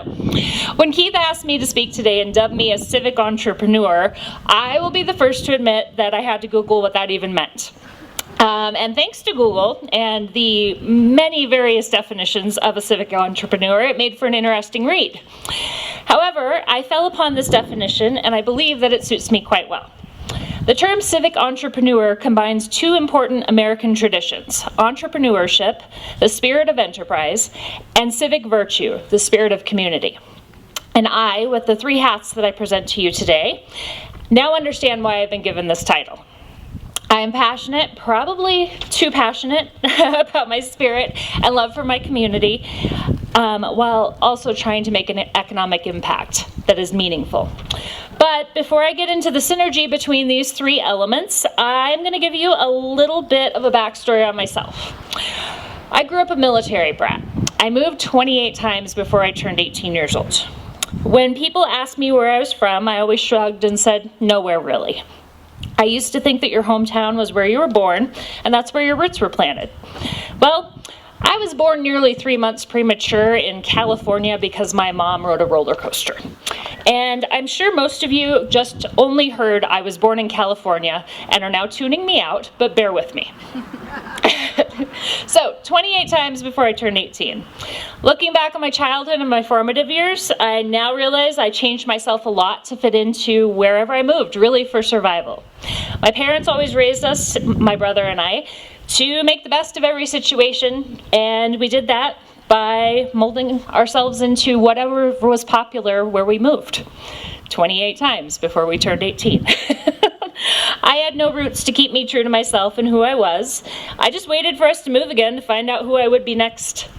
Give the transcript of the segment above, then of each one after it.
So, when Keith asked me to speak today and dubbed me a civic entrepreneur, I will be the first to admit that I had to Google what that even meant. And thanks to Google and the many various definitions of a civic entrepreneur, it made for an interesting read. However, I fell upon this definition and I believe that it suits me quite well. The term civic entrepreneur combines two important American traditions: entrepreneurship, the spirit of enterprise, and civic virtue, the spirit of community. And I, with the three hats that I present to you today, now understand why I've been given this title. I am passionate, probably too passionate, about my spirit and love for my community, while also trying to make an economic impact that is meaningful. But before I get into the synergy between these three elements, I'm going to give you a little bit of a backstory on myself. I grew up a military brat. I moved 28 times before I turned 18 years old. When people asked me where I was from, I always shrugged and said, nowhere really. I used to think that your hometown was where you were born, and that's where your roots were planted. Well, I was born nearly 3 months premature in California because my mom rode a roller coaster. And I'm sure most of you just only heard I was born in California and are now tuning me out, but bear with me. So, 28 times before I turned 18. Looking back on my childhood and my formative years, I now realize I changed myself a lot to fit into wherever I moved, really for survival. My parents always raised us, my brother and I, to make the best of every situation, and we did that by molding ourselves into whatever was popular where we moved. 28 times before we turned 18. I had no roots to keep me true to myself and who I was. I just waited for us to move again to find out who I would be next.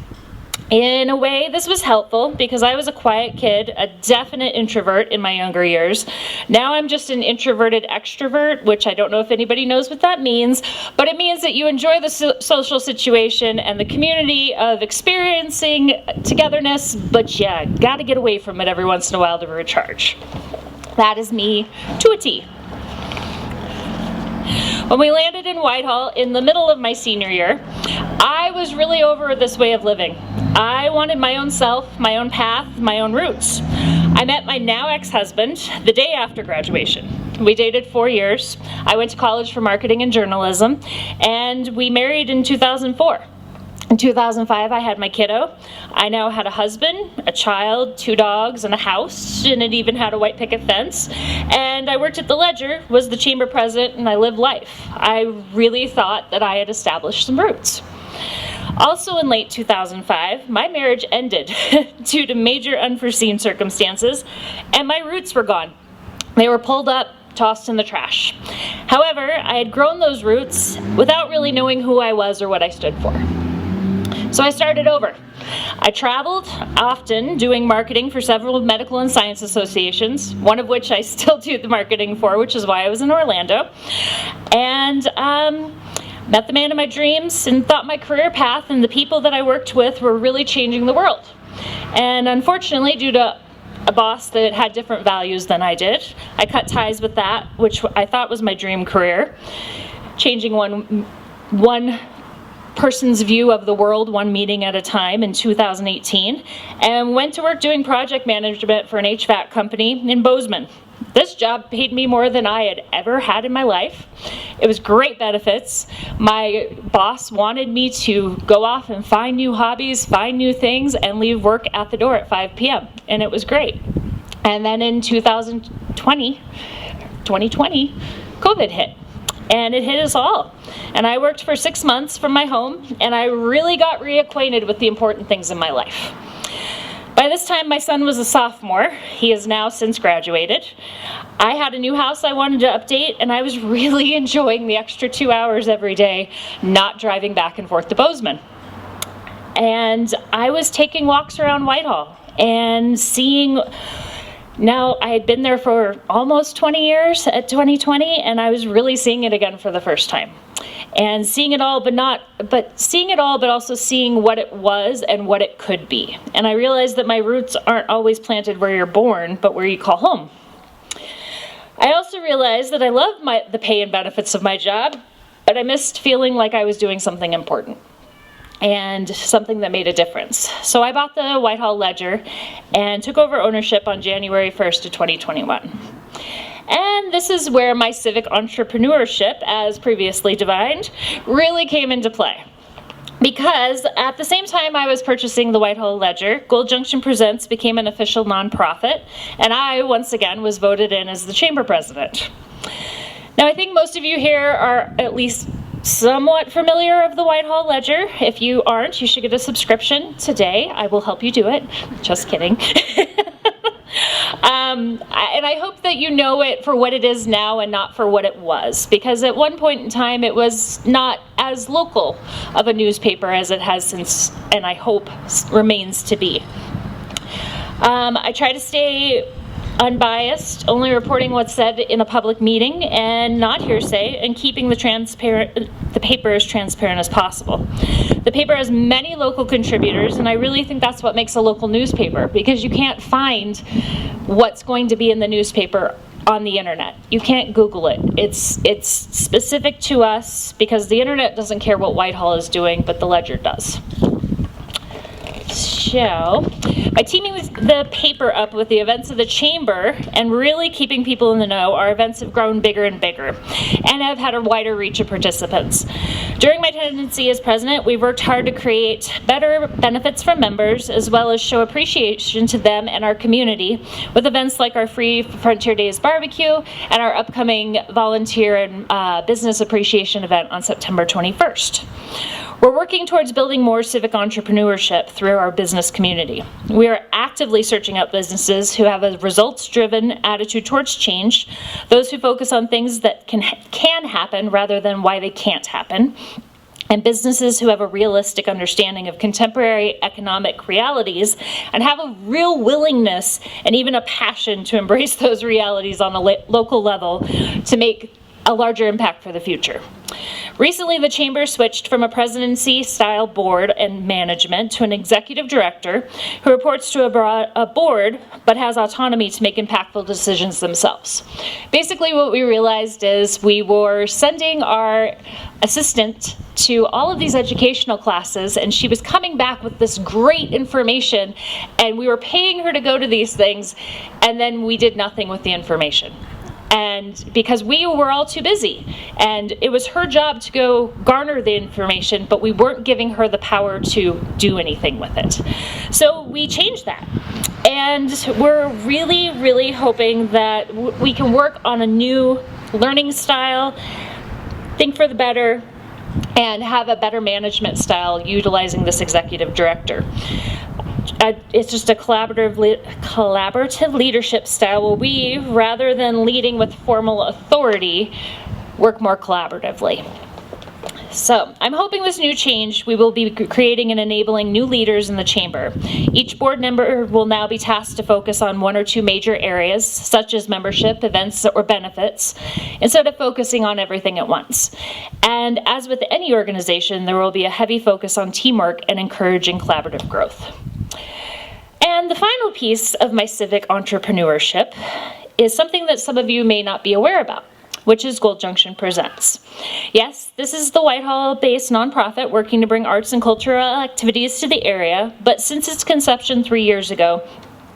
In a way, this was helpful because I was a quiet kid, a definite introvert in my younger years. Now I'm just an introverted extrovert, which I don't know if anybody knows what that means, but it means that you enjoy the social situation and the community of experiencing togetherness, but yeah, gotta get away from it every once in a while to recharge. That is me to a T. When we landed in Whitehall in the middle of my senior year, I was really over this way of living. I wanted my own self, my own path, my own roots. I met my now ex-husband the day after graduation. We dated 4 years. I went to college for marketing and journalism, and we married in 2004. In 2005, I had my kiddo. I now had a husband, a child, 2 dogs, and a house, and it even had a white picket fence. And I worked at the Ledger, was the chamber president, and I lived life. I really thought that I had established some roots. Also in late 2005, my marriage ended due to major unforeseen circumstances, and my roots were gone. They were pulled up, tossed in the trash. However, I had grown those roots without really knowing who I was or what I stood for. So I started over. I traveled often doing marketing for several medical and science associations, one of which I still do the marketing for, which is why I was in Orlando. And met the man of my dreams and thought my career path and the people that I worked with were really changing the world. And unfortunately, due to a boss that had different values than I did, I cut ties with that, which I thought was my dream career, changing one person's view of the world one meeting at a time in 2018, and went to work doing project management for an HVAC company in Bozeman. This job paid me more than I had ever had in my life. It was great benefits. My boss wanted me to go off and find new hobbies, find new things, and leave work at the door at 5 p.m. And it was great. And then in 2020, COVID hit. And it hit us all. And I worked for 6 months from my home, and I really got reacquainted with the important things in my life. By this time, my son was a sophomore. He has now since graduated. I had a new house I wanted to update, and I was really enjoying the extra 2 hours every day not driving back and forth to Bozeman. And I was taking walks around Whitehall and seeing. Now, I had been there for almost 20 years at 2020, and I was really seeing it again for the first time. And seeing it all, but also seeing what it was and what it could be. And I realized that my roots aren't always planted where you're born, but where you call home. I also realized that I loved the pay and benefits of my job, but I missed feeling like I was doing something important. and something that made a difference. So I bought the Whitehall Ledger and took over ownership on January 1st of 2021. And this is where my civic entrepreneurship, as previously defined, really came into play. Because at the same time I was purchasing the Whitehall Ledger, Gold Junction Presents became an official nonprofit, and I, once again, was voted in as the chamber president. Now, I think most of you here are at least somewhat familiar of the Whitehall Ledger. If you aren't, you should get a subscription today. I will help you do it. Just kidding. And I hope that you know it for what it is now and not for what it was, because at one point in time it was not as local of a newspaper as it has since, and I hope remains to be. I try to stay unbiased, only reporting what's said in a public meeting and not hearsay, and keeping the paper as transparent as possible. The paper has many local contributors, and I really think that's what makes a local newspaper, because you can't find what's going to be in the newspaper on the internet. You can't Google it. It's specific to us, because the internet doesn't care what Whitehall is doing, but the Ledger does. So, by teaming the paper up with the events of the chamber and really keeping people in the know, our events have grown bigger and bigger and have had a wider reach of participants. During my tenancy as president, we've worked hard to create better benefits for members, as well as show appreciation to them and our community with events like our free Frontier Days barbecue and our upcoming volunteer and business appreciation event on September 21st. We're working towards building more civic entrepreneurship through our business community. We are actively searching out businesses who have a results-driven attitude towards change, those who focus on things that can happen rather than why they can't happen, and businesses who have a realistic understanding of contemporary economic realities and have a real willingness and even a passion to embrace those realities on a local level to make a larger impact for the future. Recently, the chamber switched from a presidency-style board and management to an executive director who reports to a board but has autonomy to make impactful decisions themselves. Basically, what we realized is we were sending our assistant to all of these educational classes, and she was coming back with this great information, and we were paying her to go to these things, and then we did nothing with the information. And because we were all too busy, and it was her job to go garner the information, but we weren't giving her the power to do anything with it. So we changed that. And we're really, really hoping that we can work on a new learning style, think for the better, and have a better management style utilizing this executive director. It's just a collaborative leadership style where we, rather than leading with formal authority, work more collaboratively. So I'm hoping this new change, we will be creating and enabling new leaders in the chamber. Each board member will now be tasked to focus on one or two major areas, such as membership, events, or benefits, instead of focusing on everything at once. And as with any organization, there will be a heavy focus on teamwork and encouraging collaborative growth. And the final piece of my civic entrepreneurship is something that some of you may not be aware about, which is Gold Junction Presents. Yes, this is the Whitehall-based nonprofit working to bring arts and cultural activities to the area, but since its conception 3 years ago,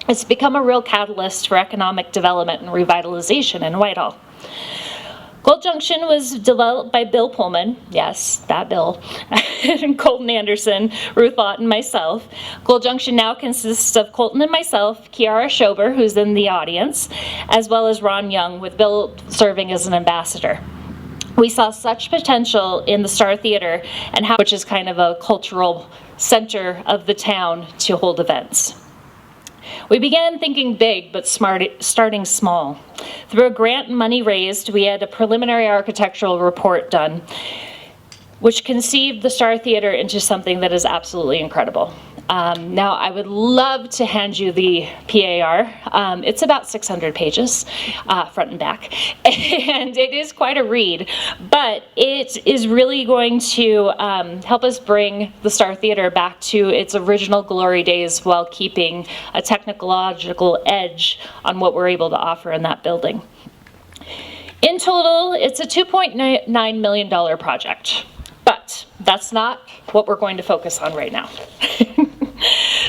it's become a real catalyst for economic development and revitalization in Whitehall. Gold Junction was developed by Bill Pullman, yes, that Bill, and Colton Anderson, Ruth Ott, and myself. Gold Junction now consists of Colton and myself, Kiara Schober, who's in the audience, as well as Ron Young, with Bill serving as an ambassador. We saw such potential in the Star Theater, which is kind of a cultural center of the town, to hold events. We began thinking big, but starting small. Through a grant and money raised, we had a preliminary architectural report done, which conceived the Star Theater into something that is absolutely incredible. Now, I would love to hand you the PAR. It's about 600 pages, front and back, and it is quite a read, but it is really going to help us bring the Star Theater back to its original glory days while keeping a technological edge on what we're able to offer in that building. In total, it's a $2.9 million project. But that's not what we're going to focus on right now.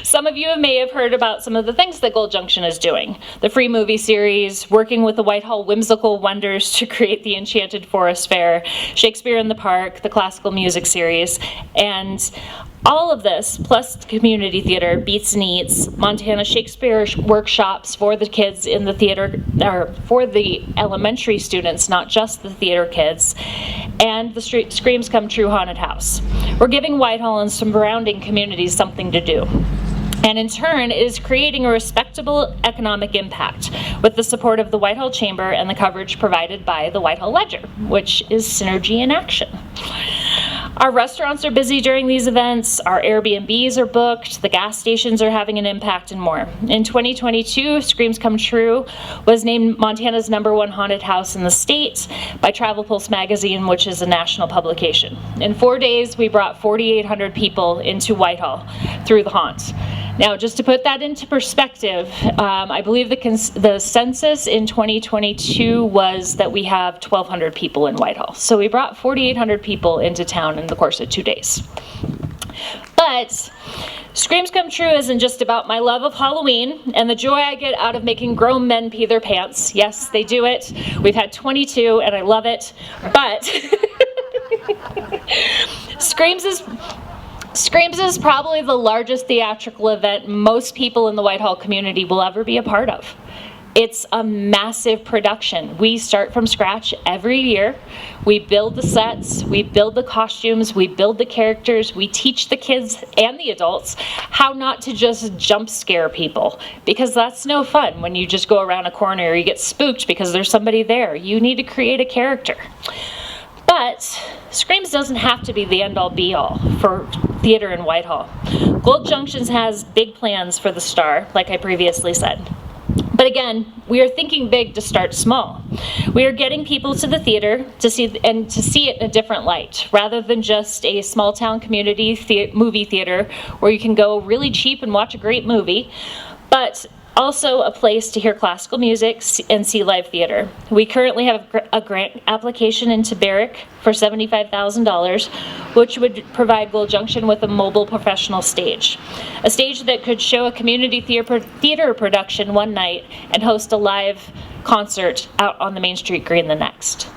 Some of you may have heard about some of the things that Gold Junction is doing. The free movie series, working with the Whitehall Whimsical Wonders to create the Enchanted Forest Fair, Shakespeare in the Park, the classical music series, and all of this, plus community theater, Beats and Eats, Montana Shakespeare workshops for the kids in the theater, or for the elementary students, not just the theater kids, and the Screams Come True Haunted House. We're giving Whitehall and surrounding communities something to do. And in turn, it is creating a respectable economic impact with the support of the Whitehall Chamber and the coverage provided by the Whitehall Ledger, which is synergy in action. Our restaurants are busy during these events, our Airbnbs are booked, the gas stations are having an impact, and more. In 2022, Screams Come True was named Montana's #1 haunted house in the state by Travel Pulse magazine, which is a national publication. In 4 days, we brought 4,800 people into Whitehall through the haunt. Now, just to put that into perspective, I believe the census in 2022 was that we have 1,200 people in Whitehall. So we brought 4,800 people into town in the course of 2 days. But Screams Come True isn't just about my love of Halloween and the joy I get out of making grown men pee their pants. Yes, they do it. We've had 22 and I love it. But Screams is probably the largest theatrical event most people in the Whitehall community will ever be a part of. It's a massive production. We start from scratch every year. We build the sets, we build the costumes, we build the characters, we teach the kids and the adults how not to just jump scare people, because that's no fun when you just go around a corner or you get spooked because there's somebody there. You need to create a character. But Screams doesn't have to be the end-all be-all for theater in Whitehall. Gold Junction has big plans for the Star, like I previously said. But again, we are thinking big to start small. We are getting people to the theater to see it in a different light, rather than just a small town community movie theater where you can go really cheap and watch a great movie, but also a place to hear classical music and see live theater. We currently have a grant application into Barrick for $75,000, which would provide Gold Junction with a mobile professional stage. A stage that could show a community theater production one night and host a live concert out on the Main Street Green the next.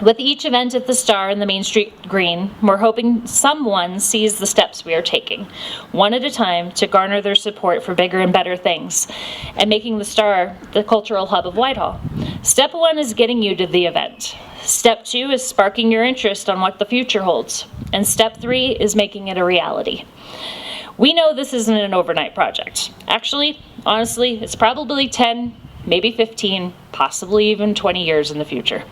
With each event at the Star and the Main Street Green, we're hoping someone sees the steps we are taking, one at a time, to garner their support for bigger and better things, and making the Star the cultural hub of Whitehall. Step 1 is getting you to the event. Step 2 is sparking your interest on what the future holds. And Step 3 is making it a reality. We know this isn't an overnight project. Actually, honestly, it's probably 10, maybe 15, possibly even 20 years in the future.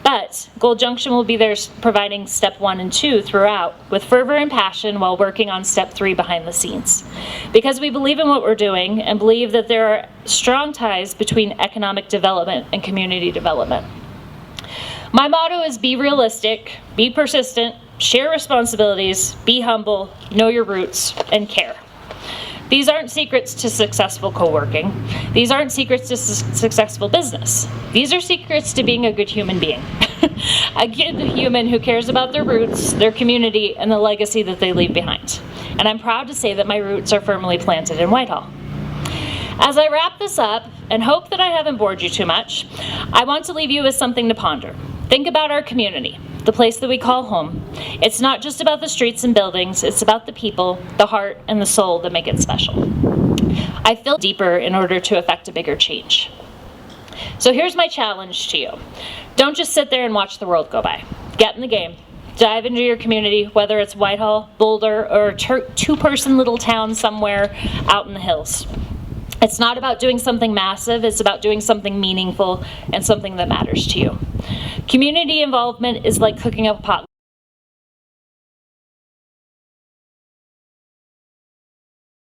But Gold Junction will be there providing Step 1 and 2 throughout with fervor and passion while working on Step 3 behind the scenes. Because we believe in what we're doing and believe that there are strong ties between economic development and community development. My motto is be realistic, be persistent, share responsibilities, be humble, know your roots, and care. These aren't secrets to successful co-working. These aren't secrets to successful business. These are secrets to being a good human being. A good human who cares about their roots, their community, and the legacy that they leave behind. And I'm proud to say that my roots are firmly planted in Whitehall. As I wrap this up, and hope that I haven't bored you too much, I want to leave you with something to ponder. Think about our community, the place that we call home. It's not just about the streets and buildings, it's about the people, the heart, and the soul that make it special. I feel deeper in order to affect a bigger change. So here's my challenge to you. Don't just sit there and watch the world go by. Get in the game. Dive into your community, whether it's Whitehall, Boulder, or a two-person little town somewhere out in the hills. It's not about doing something massive, it's about doing something meaningful and something that matters to you. Community involvement is like cooking up potluck